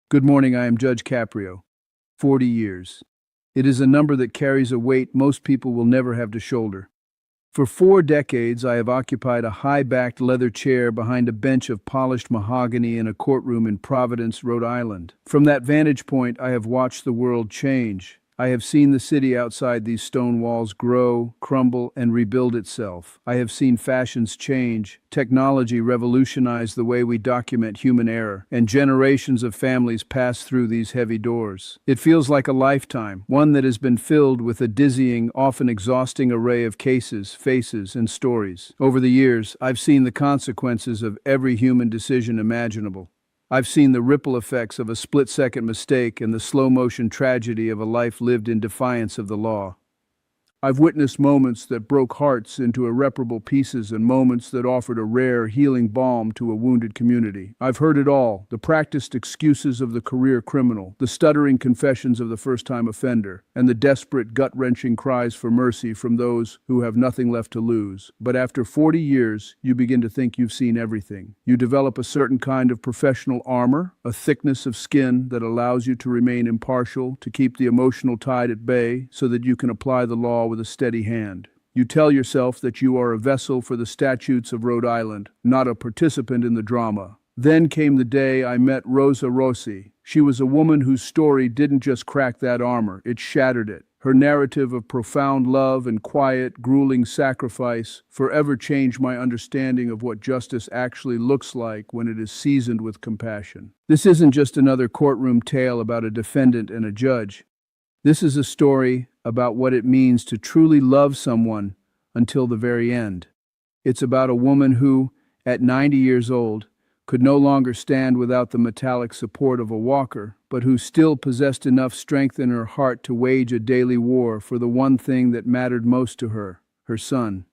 Good morning, I am Judge Caprio. 40 years. It is a number that carries a weight most people will never have to shoulder. For 4 decades, I have occupied a high-backed leather chair behind a bench of polished mahogany in a courtroom in Providence, Rhode Island. From that vantage point, I have watched the world change. I have seen the city outside these stone walls grow, crumble, and rebuild itself. I have seen fashions change, technology revolutionize the way we document human error, and generations of families pass through these heavy doors. It feels like a lifetime, one that has been filled with a dizzying, often exhausting array of cases, faces, and stories. Over the years, I've seen the consequences of every human decision imaginable. I've seen the ripple effects of a split-second mistake and the slow-motion tragedy of a life lived in defiance of the law. I've witnessed moments that broke hearts into irreparable pieces and moments that offered a rare, healing balm to a wounded community. I've heard it all, the practiced excuses of the career criminal, the stuttering confessions of the first-time offender, and the desperate, gut-wrenching cries for mercy from those who have nothing left to lose. But after 40 years, you begin to think you've seen everything. You develop a certain kind of professional armor, a thickness of skin that allows you to remain impartial, to keep the emotional tide at bay, so that you can apply the law with a steady hand. You tell yourself that you are a vessel for the statutes of Rhode Island, not a participant in the drama. Then came the day I met Rosa Rossi. She was a woman whose story didn't just crack that armor, it shattered it. Her narrative of profound love and quiet, grueling sacrifice forever changed my understanding of what justice actually looks like when it is seasoned with compassion. This isn't just another courtroom tale about a defendant and a judge. This is a story about what it means to truly love someone until the very end. It's about a woman who, at 90 years old, could no longer stand without the metallic support of a walker, but who still possessed enough strength in her heart to wage a daily war for the one thing that mattered most to her, her son.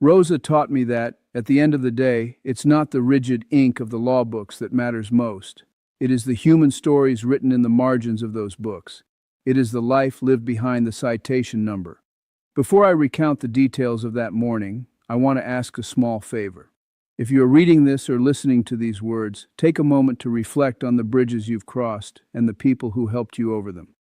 Rosa taught me that, at the end of the day, it's not the rigid ink of the law books that matters most. It is the human stories written in the margins of those books. It is the life lived behind the citation number. Before I recount the details of that morning, I want to ask a small favor. If you are reading this or listening to these words, take a moment to reflect on the bridges you've crossed and the people who helped you over them.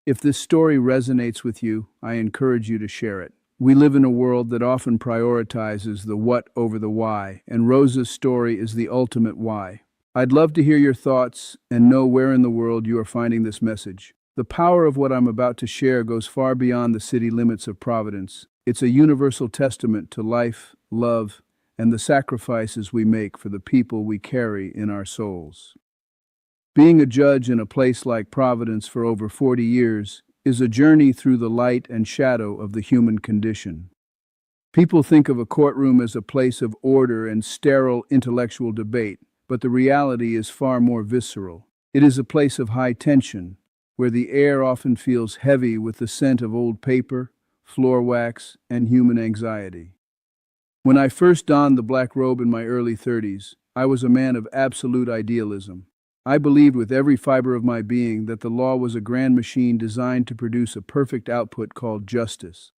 If this story resonates with you, I encourage you to share it. We live in a world that often prioritizes the what over the why, and Rosa's story is the ultimate why. I'd love to hear your thoughts and know where in the world you are finding this message. The power of what I'm about to share goes far beyond the city limits of Providence. It's a universal testament to life, love, and the sacrifices we make for the people we carry in our souls. Being a judge in a place like Providence for over 40 years is a journey through the light and shadow of the human condition. People think of a courtroom as a place of order and sterile intellectual debate, but the reality is far more visceral. It is a place of high tension, where the air often feels heavy with the scent of old paper, floor wax, and human anxiety. When I first donned the black robe in my early 30s, I was a man of absolute idealism. I believed with every fiber of my being that the law was a grand machine designed to produce a perfect output called justice.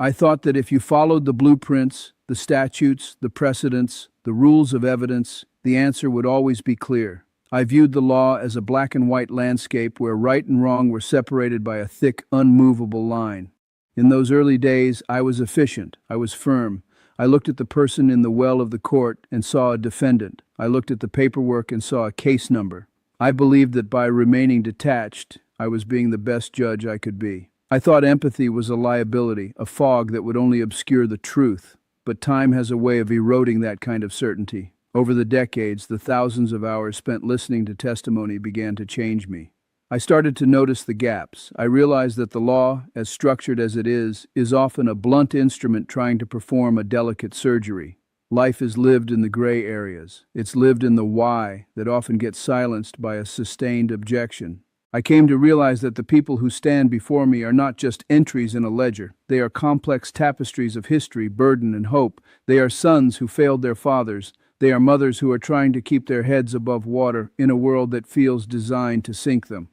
I thought that if you followed the blueprints, the statutes, the precedents, the rules of evidence, the answer would always be clear. I viewed the law as a black and white landscape where right and wrong were separated by a thick, unmovable line. In those early days, I was efficient, I was firm. I looked at the person in the well of the court and saw a defendant. I looked at the paperwork and saw a case number. I believed that by remaining detached, I was being the best judge I could be. I thought empathy was a liability, a fog that would only obscure the truth. But time has a way of eroding that kind of certainty. Over the decades, the thousands of hours spent listening to testimony began to change me. I started to notice the gaps. I realized that the law, as structured as it is often a blunt instrument trying to perform a delicate surgery. Life is lived in the gray areas. It's lived in the why that often gets silenced by a sustained objection. I came to realize that the people who stand before me are not just entries in a ledger. They are complex tapestries of history, burden, and hope. They are sons who failed their fathers. They are mothers who are trying to keep their heads above water in a world that feels designed to sink them.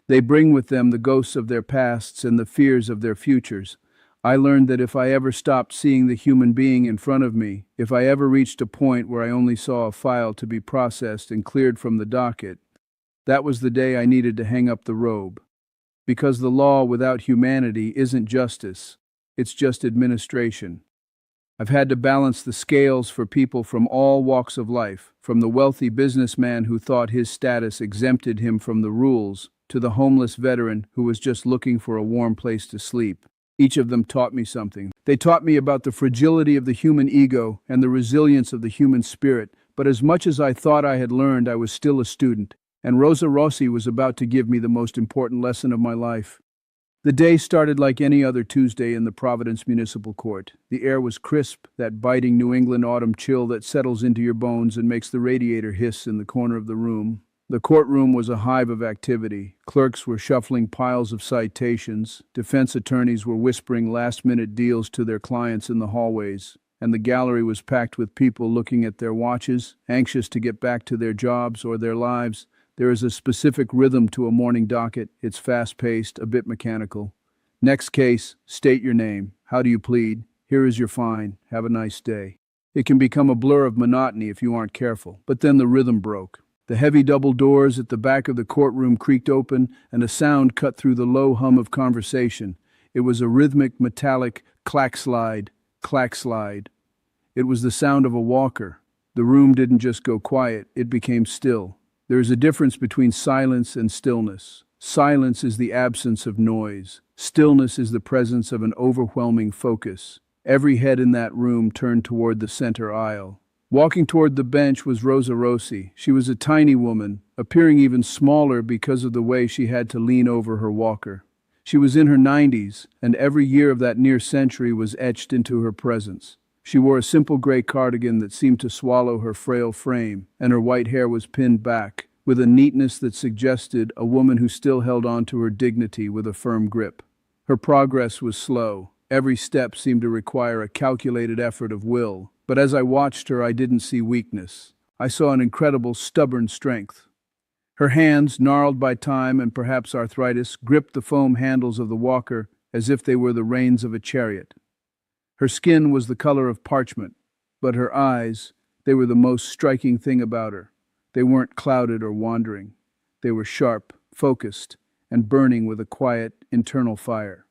They bring with them the ghosts of their pasts and the fears of their futures. I learned that if I ever stopped seeing the human being in front of me, if I ever reached a point where I only saw a file to be processed and cleared from the docket, That was the day I needed to hang up the robe. Because the law without humanity isn't justice, it's just administration. I've had to balance the scales for people from all walks of life, from the wealthy businessman who thought his status exempted him from the rules, to the homeless veteran who was just looking for a warm place to sleep. Each of them taught me something. They taught me about the fragility of the human ego and the resilience of the human spirit, but as much as I thought I had learned, I was still a student, and Rosa Rossi was about to give me the most important lesson of my life. The day started like any other Tuesday in the Providence Municipal Court. The air was crisp, that biting New England autumn chill that settles into your bones and makes the radiator hiss in the corner of the room. The courtroom was a hive of activity. Clerks were shuffling piles of citations, defense attorneys were whispering last-minute deals to their clients in the hallways, and the gallery was packed with people looking at their watches, anxious to get back to their jobs or their lives. There is a specific rhythm to a morning docket. It's fast-paced, a bit mechanical. Next case, state your name. How do you plead? Here is your fine. Have a nice day. It can become a blur of monotony if you aren't careful. But then the rhythm broke. The heavy double doors at the back of the courtroom creaked open, and a sound cut through the low hum of conversation. It was a rhythmic, metallic clack-slide, clack-slide. It was the sound of a walker. The room didn't just go quiet, it became still. There is a difference between silence and stillness. Silence is the absence of noise. Stillness is the presence of an overwhelming focus. Every head in that room turned toward the center aisle. Walking toward the bench was Rosa Rossi. She was a tiny woman, appearing even smaller because of the way she had to lean over her walker. She was in her 90s, and every year of that near century was etched into her presence. She wore a simple gray cardigan that seemed to swallow her frail frame, and her white hair was pinned back, with a neatness that suggested a woman who still held on to her dignity with a firm grip. Her progress was slow. Every step seemed to require a calculated effort of will. But as I watched her, I didn't see weakness. I saw an incredible, stubborn strength. Her hands, gnarled by time and perhaps arthritis, gripped the foam handles of the walker as if they were the reins of a chariot. Her skin was the color of parchment, but her eyes, they were the most striking thing about her. They weren't clouded or wandering. They were sharp, focused, and burning with a quiet, internal fire.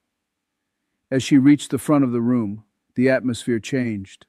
As she reached the front of the room, the atmosphere changed.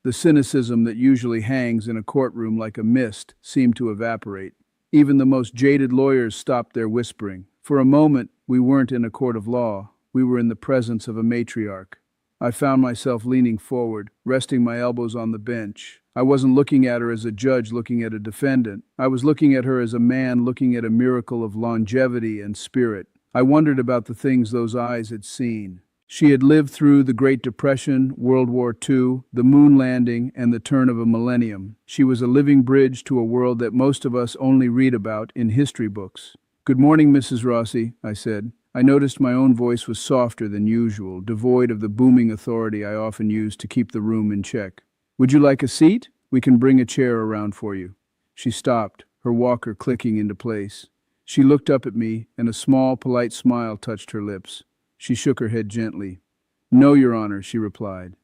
The cynicism that usually hangs in a courtroom like a mist seemed to evaporate. Even the most jaded lawyers stopped their whispering. For a moment, we weren't in a court of law. We were in the presence of a matriarch. I found myself leaning forward, resting my elbows on the bench. I wasn't looking at her as a judge looking at a defendant. I was looking at her as a man looking at a miracle of longevity and spirit. I wondered about the things those eyes had seen. She had lived through the Great Depression, World War II, the moon landing, and the turn of a millennium. She was a living bridge to a world that most of us only read about in history books. "Good morning, Mrs. Rossi," I said. I noticed my own voice was softer than usual, devoid of the booming authority I often use to keep the room in check. "Would you like a seat? We can bring a chair around for you." She stopped, her walker clicking into place. She looked up at me, and a small, polite smile touched her lips. She shook her head gently. "No, Your Honor," she replied.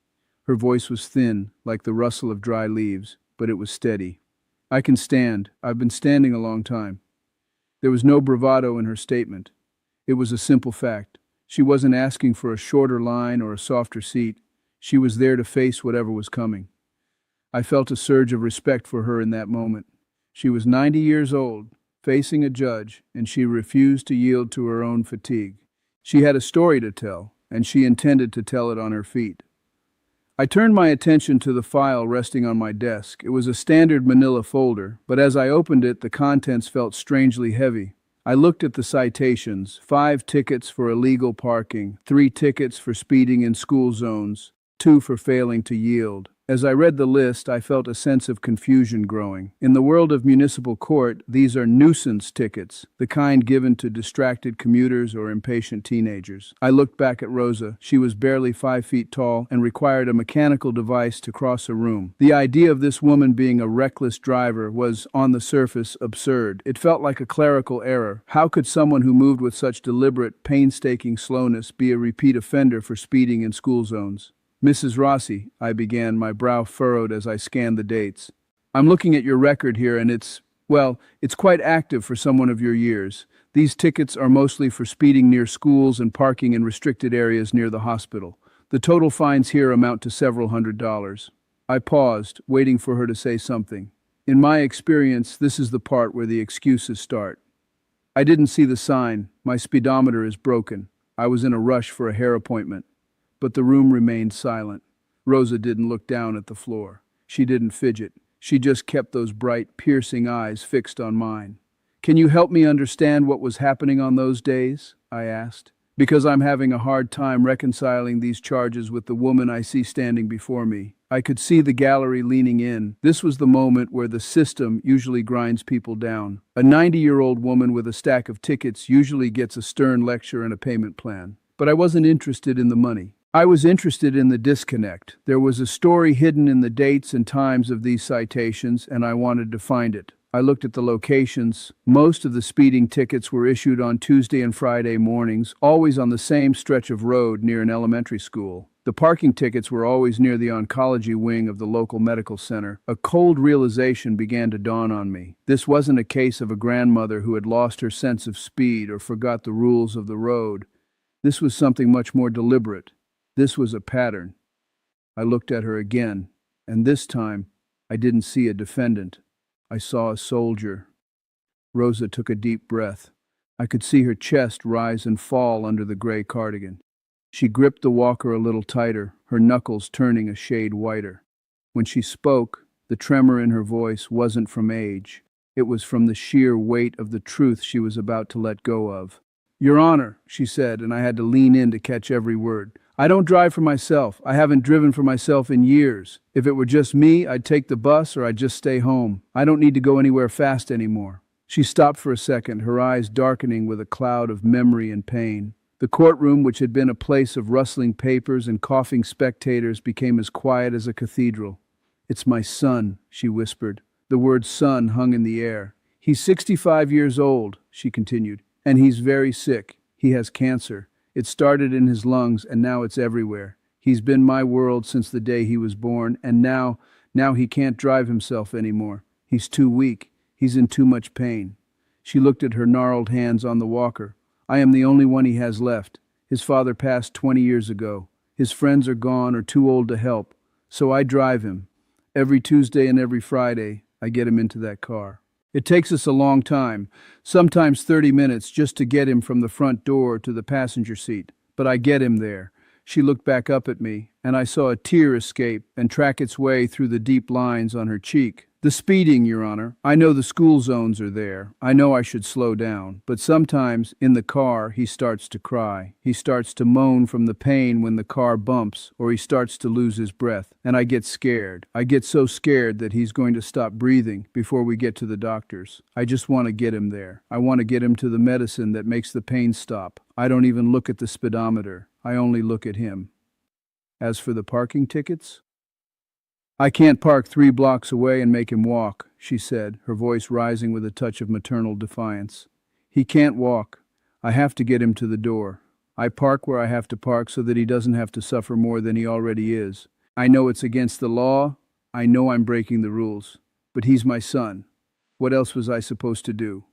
Her voice was thin, like the rustle of dry leaves, but it was steady. "I can stand. I've been standing a long time." There was no bravado in her statement. It was a simple fact. She wasn't asking for a shorter line or a softer seat. She was there to face whatever was coming. I felt a surge of respect for her in that moment. She was 90 years old, facing a judge, and she refused to yield to her own fatigue. She had a story to tell, and she intended to tell it on her feet. I turned my attention to the file resting on my desk. It was a standard manila folder, but as I opened it, the contents felt strangely heavy. I looked at the citations: 5 tickets for illegal parking, 3 tickets for speeding in school zones, 2 for failing to yield. As I read the list, I felt a sense of confusion growing. In the world of municipal court, these are nuisance tickets, the kind given to distracted commuters or impatient teenagers. I looked back at Rosa. She was barely 5 feet tall and required a mechanical device to cross a room. The idea of this woman being a reckless driver was, on the surface, absurd. It felt like a clerical error. How could someone who moved with such deliberate, painstaking slowness be a repeat offender for speeding in school zones? "Mrs. Rossi," I began, my brow furrowed as I scanned the dates. "I'm looking at your record here, and it's Well, it's quite active for someone of your years. These tickets are mostly for speeding near schools and parking in restricted areas near the hospital. The total fines here amount to several $100s. I paused, waiting for her to say something. In my experience, this is the part where the excuses start. I didn't see the sign. My speedometer is broken. I was in a rush for a hair appointment. But the room remained silent. Rosa didn't look down at the floor. She didn't fidget. She just kept those bright, piercing eyes fixed on mine. "Can you help me understand what was happening on those days?" I asked. "Because I'm having a hard time reconciling these charges with the woman I see standing before me." I could see the gallery leaning in. This was the moment where the system usually grinds people down. A 90-year-old woman with a stack of tickets usually gets a stern lecture and a payment plan. But I wasn't interested in the money. I was interested in the disconnect. There was a story hidden in the dates and times of these citations, and I wanted to find it. I looked at the locations. Most of the speeding tickets were issued on Tuesday and Friday mornings, always on the same stretch of road near an elementary school. The parking tickets were always near the oncology wing of the local medical center. A cold realization began to dawn on me. This wasn't a case of a grandmother who had lost her sense of speed or forgot the rules of the road. This was something much more deliberate. This was a pattern. I looked at her again, and this time I didn't see a defendant. I saw a soldier. Rosa took a deep breath. I could see her chest rise and fall under the gray cardigan. She gripped the walker a little tighter, her knuckles turning a shade whiter. When she spoke, the tremor in her voice wasn't from age. It was from the sheer weight of the truth she was about to let go of. "Your Honor," she said, and I had to lean in to catch every word. "I don't drive for myself. I haven't driven for myself in years. If it were just me, I'd take the bus or I'd just stay home. I don't need to go anywhere fast anymore." She stopped for a second, her eyes darkening with a cloud of memory and pain. The courtroom, which had been a place of rustling papers and coughing spectators, became as quiet as a cathedral. "It's my son," she whispered. The word son hung in the air. "He's 65 years old," she continued, "and he's very sick. He has cancer. It started in his lungs, and now it's everywhere. He's been my world since the day he was born, and now he can't drive himself anymore. He's too weak. He's in too much pain." She looked at her gnarled hands on the walker. "I am the only one he has left. His father passed 20 years ago. His friends are gone or too old to help, so I drive him. Every Tuesday and every Friday, I get him into that car. It takes us a long time, sometimes 30 minutes just to get him from the front door to the passenger seat. But I get him there." She looked back up at me, and I saw a tear escape and track its way through the deep lines on her cheek. "The speeding, Your Honor. I know the school zones are there. I know I should slow down. But sometimes, in the car, he starts to cry. He starts to moan from the pain when the car bumps, or he starts to lose his breath. And I get scared. I get so scared that he's going to stop breathing before we get to the doctors. I just want to get him there. I want to get him to the medicine that makes the pain stop. I don't even look at the speedometer. I only look at him." As for the parking tickets? "I can't park 3 blocks away and make him walk," she said, her voice rising with a touch of maternal defiance. "He can't walk. I have to get him to the door. I park where I have to park so that he doesn't have to suffer more than he already is. I know it's against the law. I know I'm breaking the rules. But he's my son. What else was I supposed to do?"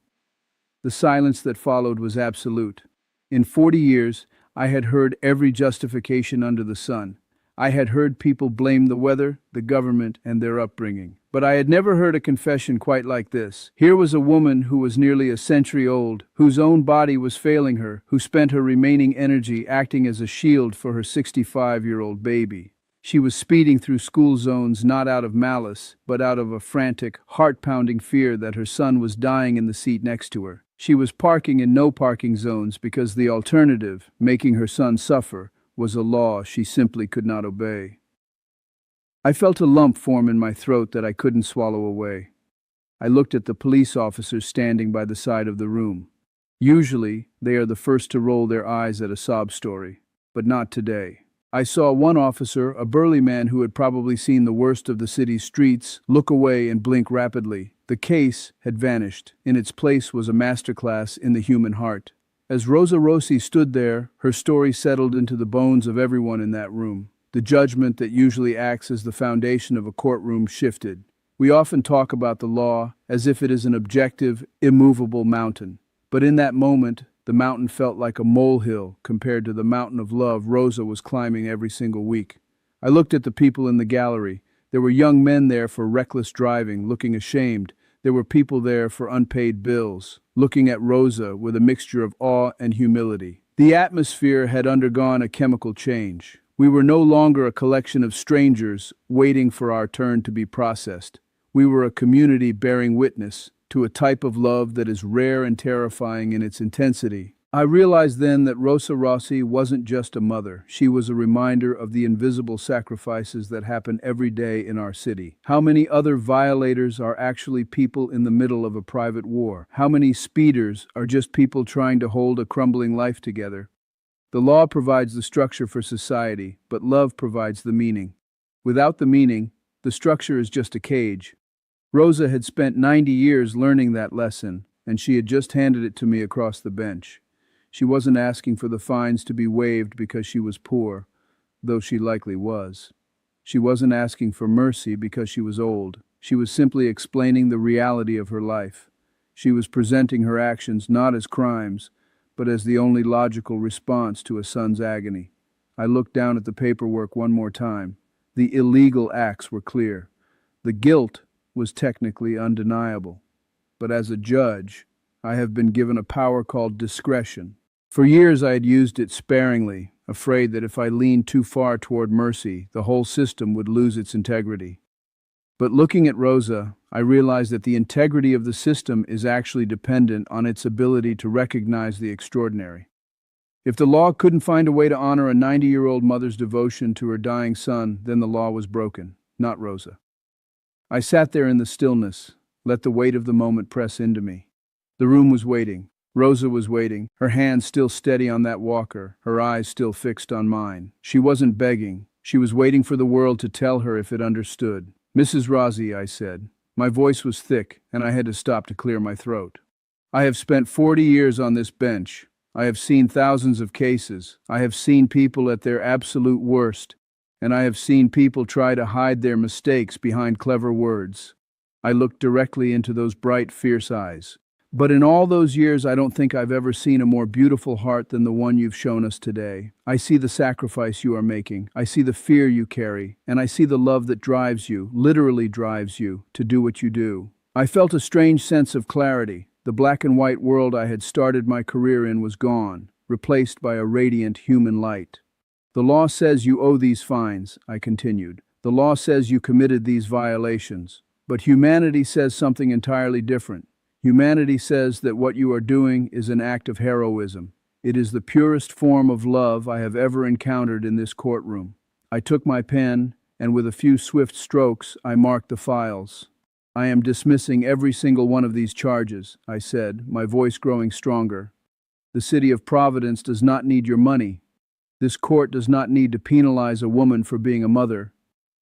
The silence that followed was absolute. In 40 years, I had heard every justification under the sun. I had heard people blame the weather, the government, and their upbringing. But I had never heard a confession quite like this. Here was a woman who was nearly a century old, whose own body was failing her, who spent her remaining energy acting as a shield for her 65-year-old baby. She was speeding through school zones not out of malice, but out of a frantic, heart-pounding fear that her son was dying in the seat next to her. She was parking in no parking zones because the alternative, making her son suffer, was a law she simply could not obey. I felt a lump form in my throat that I couldn't swallow away. I looked at the police officers standing by the side of the room. Usually, they are the first to roll their eyes at a sob story, but not today. I saw one officer, a burly man who had probably seen the worst of the city's streets, look away and blink rapidly. The case had vanished. In its place was a masterclass in the human heart. As Rosa Rossi stood there, her story settled into the bones of everyone in that room. The judgment that usually acts as the foundation of a courtroom shifted. We often talk about the law as if it is an objective, immovable mountain. But in that moment, the mountain felt like a molehill compared to the mountain of love Rosa was climbing every single week. I looked at the people in the gallery. There were young men there for reckless driving, looking ashamed. There were people there for unpaid bills, looking at Rosa with a mixture of awe and humility. The atmosphere had undergone a chemical change. We were no longer a collection of strangers waiting for our turn to be processed. We were a community bearing witness to a type of love that is rare and terrifying in its intensity. I realized then that Rosa Rossi wasn't just a mother. She was a reminder of the invisible sacrifices that happen every day in our city. How many other violators are actually people in the middle of a private war? How many speeders are just people trying to hold a crumbling life together? The law provides the structure for society, but love provides the meaning. Without the meaning, the structure is just a cage. Rosa had spent 90 years learning that lesson, and she had just handed it to me across the bench. She wasn't asking for the fines to be waived because she was poor, though she likely was. She wasn't asking for mercy because she was old. She was simply explaining the reality of her life. She was presenting her actions not as crimes, but as the only logical response to a son's agony. I looked down at the paperwork one more time. The illegal acts were clear. The guilt was technically undeniable. But as a judge, I have been given a power called discretion. For years I had used it sparingly, afraid that if I leaned too far toward mercy, the whole system would lose its integrity. But looking at Rosa, I realized that the integrity of the system is actually dependent on its ability to recognize the extraordinary. If the law couldn't find a way to honor a 90-year-old mother's devotion to her dying son, then the law was broken, not Rosa. I sat there in the stillness, let the weight of the moment press into me. The room was waiting. Rosa was waiting, her hands still steady on that walker, her eyes still fixed on mine. She wasn't begging. She was waiting for the world to tell her if it understood. "Mrs. Rossi," I said. My voice was thick, and I had to stop to clear my throat. "I have spent 40 years on this bench. I have seen thousands of cases. I have seen people at their absolute worst, and I have seen people try to hide their mistakes behind clever words." I looked directly into those bright, fierce eyes. "But in all those years, I don't think I've ever seen a more beautiful heart than the one you've shown us today. I see the sacrifice you are making. I see the fear you carry. And I see the love that drives you, literally drives you, to do what you do." I felt a strange sense of clarity. The black and white world I had started my career in was gone, replaced by a radiant human light. "The law says you owe these fines," I continued. "The law says you committed these violations. But humanity says something entirely different. Humanity says that what you are doing is an act of heroism. It is the purest form of love I have ever encountered in this courtroom." I took my pen, and with a few swift strokes, I marked the files. "I am dismissing every single one of these charges," I said, my voice growing stronger. "The city of Providence does not need your money. This court does not need to penalize a woman for being a mother.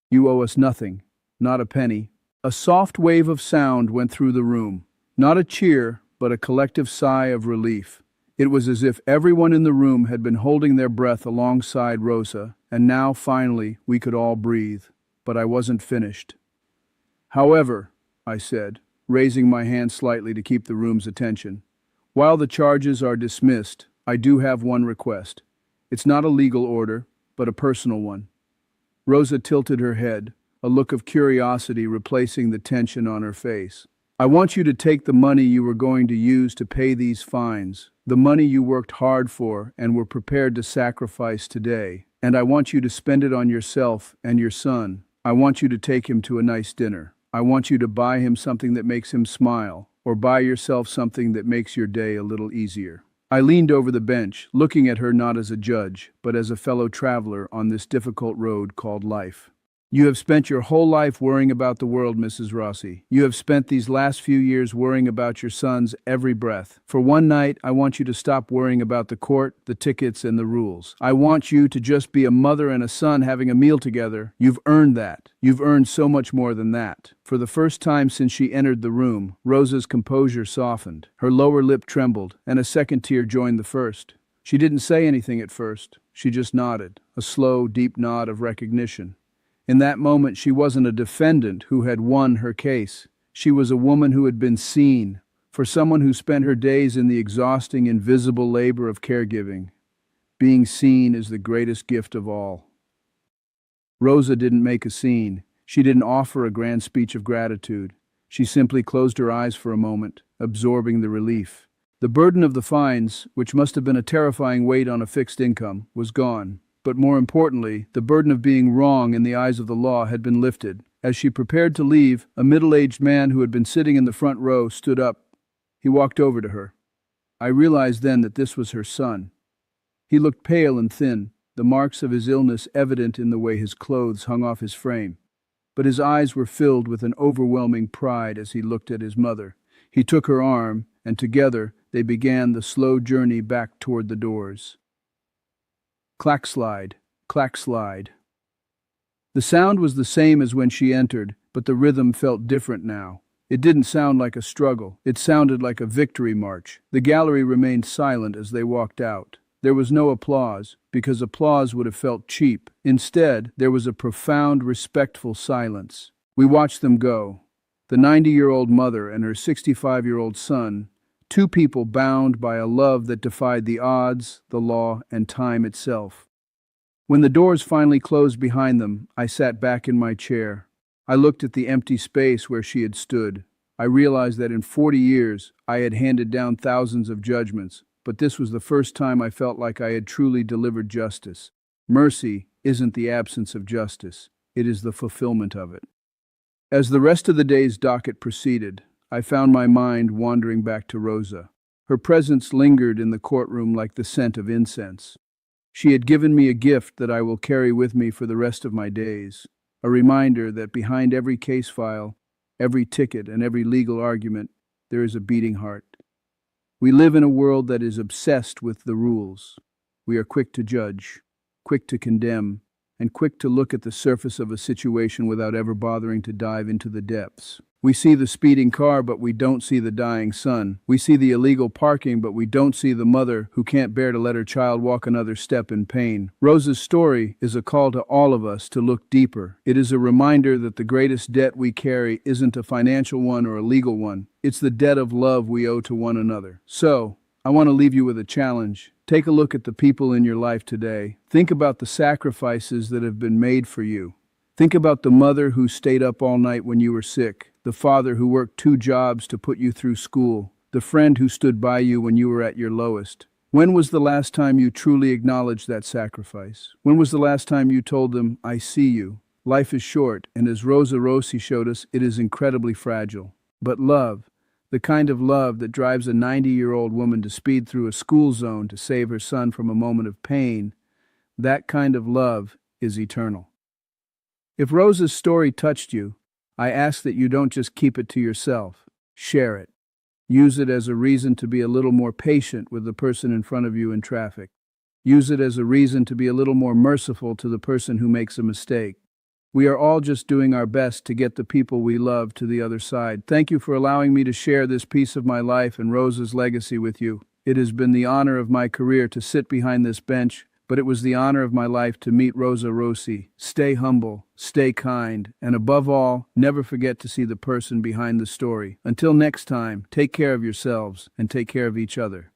You owe us nothing, not a penny." A soft wave of sound went through the room. Not a cheer, but a collective sigh of relief. It was as if everyone in the room had been holding their breath alongside Rosa, and now, finally, we could all breathe. But I wasn't finished. "However," I said, raising my hand slightly to keep the room's attention, "while the charges are dismissed, I do have one request. It's not a legal order, but a personal one." Rosa tilted her head, a look of curiosity replacing the tension on her face. "I want you to take the money you were going to use to pay these fines, the money you worked hard for and were prepared to sacrifice today, and I want you to spend it on yourself and your son. I want you to take him to a nice dinner. I want you to buy him something that makes him smile, or buy yourself something that makes your day a little easier." I leaned over the bench, looking at her not as a judge, but as a fellow traveler on this difficult road called life. "You have spent your whole life worrying about the world, Mrs. Rossi. You have spent these last few years worrying about your son's every breath. For one night, I want you to stop worrying about the court, the tickets, and the rules. I want you to just be a mother and a son having a meal together. You've earned that. You've earned so much more than that." For the first time since she entered the room, Rosa's composure softened. Her lower lip trembled, and a second tear joined the first. She didn't say anything at first. She just nodded, a slow, deep nod of recognition. In that moment, she wasn't a defendant who had won her case. She was a woman who had been seen. For someone who spent her days in the exhausting, invisible labor of caregiving, being seen is the greatest gift of all. Rosa didn't make a scene. She didn't offer a grand speech of gratitude. She simply closed her eyes for a moment, absorbing the relief. The burden of the fines, which must have been a terrifying weight on a fixed income, was gone. But more importantly, the burden of being wrong in the eyes of the law had been lifted. As she prepared to leave, a middle-aged man who had been sitting in the front row stood up. He walked over to her. I realized then that this was her son. He looked pale and thin, the marks of his illness evident in the way his clothes hung off his frame. But his eyes were filled with an overwhelming pride as he looked at his mother. He took her arm, and together they began the slow journey back toward the doors. Clack slide, clack slide. The sound was the same as when she entered, but the rhythm felt different now. It didn't sound like a struggle. It sounded like a victory march. The gallery remained silent as they walked out. There was no applause, because applause would have felt cheap. Instead, there was a profound, respectful silence. We watched them go. The 90-year-old mother and her 65-year-old son, two people bound by a love that defied the odds, the law, and time itself. When the doors finally closed behind them, I sat back in my chair. I looked at the empty space where she had stood. I realized that in 40 years, I had handed down thousands of judgments, but this was the first time I felt like I had truly delivered justice. Mercy isn't the absence of justice. It is the fulfillment of it. As the rest of the day's docket proceeded, I found my mind wandering back to Rosa. Her presence lingered in the courtroom like the scent of incense. She had given me a gift that I will carry with me for the rest of my days. A reminder that behind every case file, every ticket, and every legal argument, there is a beating heart. We live in a world that is obsessed with the rules. We are quick to judge, quick to condemn, and quick to look at the surface of a situation without ever bothering to dive into the depths. We see the speeding car, but we don't see the dying son. We see the illegal parking, but we don't see the mother who can't bear to let her child walk another step in pain. Rosa's story is a call to all of us to look deeper. It is a reminder that the greatest debt we carry isn't a financial one or a legal one. It's the debt of love we owe to one another. So, I want to leave you with a challenge. Take a look at the people in your life today. Think about the sacrifices that have been made for you. Think about the mother who stayed up all night when you were sick, the father who worked 2 jobs to put you through school, the friend who stood by you when you were at your lowest. When was the last time you truly acknowledged that sacrifice? When was the last time you told them, I see you? Life is short, and as Rosa Rossi showed us, it is incredibly fragile. But love, the kind of love that drives a 90-year-old woman to speed through a school zone to save her son from a moment of pain, that kind of love is eternal. If Rosa's story touched you, I ask that you don't just keep it to yourself. Share it. Use it as a reason to be a little more patient with the person in front of you in traffic. Use it as a reason to be a little more merciful to the person who makes a mistake. We are all just doing our best to get the people we love to the other side. Thank you for allowing me to share this piece of my life and Rosa's legacy with you. It has been the honor of my career to sit behind this bench, but it was the honor of my life to meet Rosa Rossi. Stay humble, stay kind, and above all, never forget to see the person behind the story. Until next time, take care of yourselves and take care of each other.